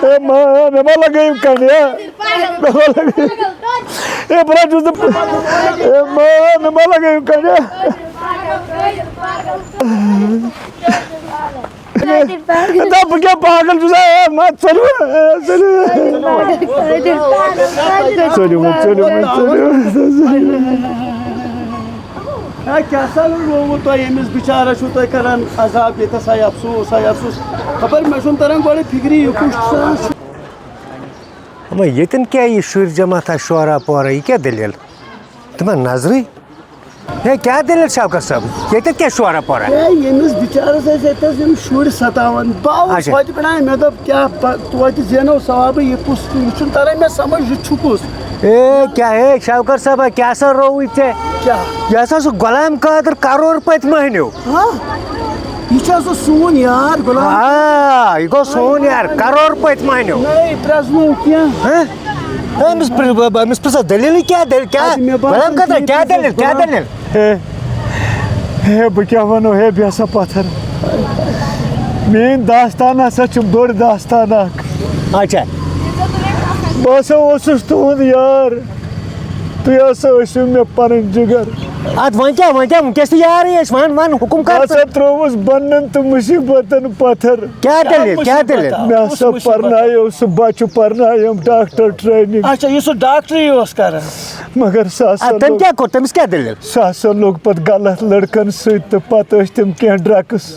مےٚ ما لگٲیِو کَنہِ مےٚ ما لگٲیِو بہٕ چھُس نہٕ مےٚ ما لگٲیِو کَنہِ بہٕ کیٛاہ پاگل چھُس ما ژٔلِو کیٛاہ سا رووٕ تۄہہِ أمِس بِچارَس چھُو تُہۍ کَران عذاب ییٚتٮ۪س ہاے افسوٗس خبر مےٚ چھُنہٕ تَران گۄڈٕ فِکری یہِ کُس چھُ ییٚتٮ۪ن کیٛاہ یہِ شُرۍ جمع شورا پورا یہِ کیٛاہ دٔلیٖل تِمن نظرٕے ہے کیٛاہ دٔلیٖل شوکت صٲب ییٚتٮ۪تھ کیٛاہ شورا پورا ییٚمِس بِچارَس ٲسۍ ییٚتٮ۪س یِم شُرۍ سَتاوان بہٕ آوُس وَتہِ پٮ۪ٹھ مےٚ دوٚپ کیٛاہ توتہِ زینو ثوابٕے یہِ کُس یہِ چھُنہٕ تَران مےٚ سَمٕجھ یہِ چھُ کُس کیٛاہ شوکت صٲبا کیٛاہ سا رووُے ژےٚ یہِ ہسا سُہ غلام قادر کرور پٔتۍ مہینیو یہِ چھا سُہ سون یار غلام یہِ گوٚو سون یار کرور پٔتۍ مہینیو پرٛزنو کینٛہہ أمِس پرٛژھو دٔلیٖلٕے کیٛاہ غلام قادر کیٛاہ دٔلیٖل ہے بہٕ کیٛاہ وَنو ہے بیٚیہِ ہسا پَتھر میٛٲنۍ داستان ہسا چھُ بٔڑ داستان اکھ اچھا بہٕ ہسا اوسُس تُہُنٛد یار تُہۍ ہسا ٲسِو مےٚ پَنٕنۍ جِگر اَدٕ وۄنۍ کیٛاہ وٕنکٮ۪س تہِ یارٕے ٲسۍ وَن حُکُم بہٕ ہسا ترٛووُس بَنَن تہٕ مُصیٖبتَن پَتھر کیٛاہ دٔلیٖل مےٚ ہسا پَرنایو سُہ بَچہٕ پَرنایَم ڈاکٹر ٹرٛینِنٛگ اچھا یہِ سُہ ڈاکٹری اوس کران مگر سُہ تٔمۍ کیٛاہ کوٚر تٔمِس کیٛاہ دٔلیٖل سُہ ہسا لوٚگ پَتہٕ غلط لٔڑکَن سۭتۍ تہٕ پَتہٕ ٲسۍ تِم کینٛہہ ڈرٛگٕس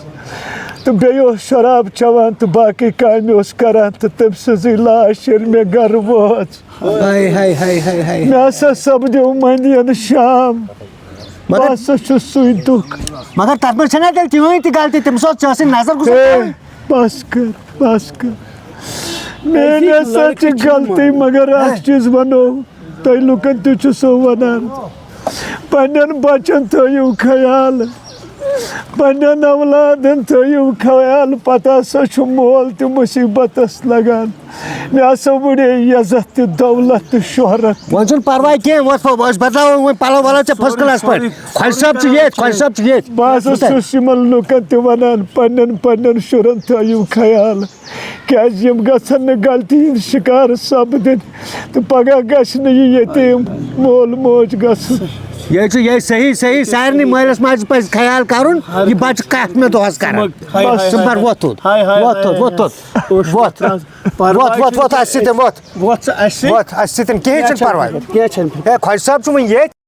تہٕ بیٚیہِ اوس شراب چٮ۪وان تہٕ باقٕے کامہِ اوس کران تہٕ تٔمۍ سٕنٛزٕے لاش ییٚلہِ مےٚ گرٕ وٲژ مےٚ ہسا سپدیو مٔنٛدین شام بہٕ ہسا چھُس سُے دُکھ مگر تَتھ منٛز چھَنا تیٚلہِ تِہٕنٛدۍ تہِ غلطی تٔمِس اوس ژےٚ ٲسٕے نظر بس کر میٛٲنۍ ہسا چھِ غلطی مگر اکھ چیٖز وَنو تۄہہِ لُکن تہِ چھُ سو وَنان پننٮ۪ن بچن تھٲیِو خیال پننٮ۪ن اولادن تھٲیِو خیال پتہٕ ہسا چھُ مول تہِ مُصیٖبتس لگان مےٚ ہسا وُڑے عزت تہِ دولت تہٕ شہرت وۄنۍ چھُنہٕ پرواے کینٛہہ أسۍ بدلاوو وۄنۍ پلو ولو ژےٚ فٔسٹ کلاس پٲٹھۍ خۄجہِ صٲب چھُ ییٚتہِ بہٕ ہسا چھُس یِمن لُکن تہِ وَنان پننٮ۪ن شُرٮ۪ن تھٲیِو خیال کیٛازِ یِم گژھن نہٕ غلطی ہِنٛدۍ شِکار سپدٕنۍ تہٕ پگاہ گژھِ نہٕ یہِ یتیٖم مول موج گژھُن یہ صحیح سارنٕے مٲلِس ماجہِ پزِ خیال کرُن یہِ بچہِ کتھ مےٚ دۄہس کران وۄتھ اَسہِ سۭتۍ کِہیٖنۍ چھُنہٕ پرواے ہے خۄجہِ صٲب چھُ وۄنۍ ییٚتہِ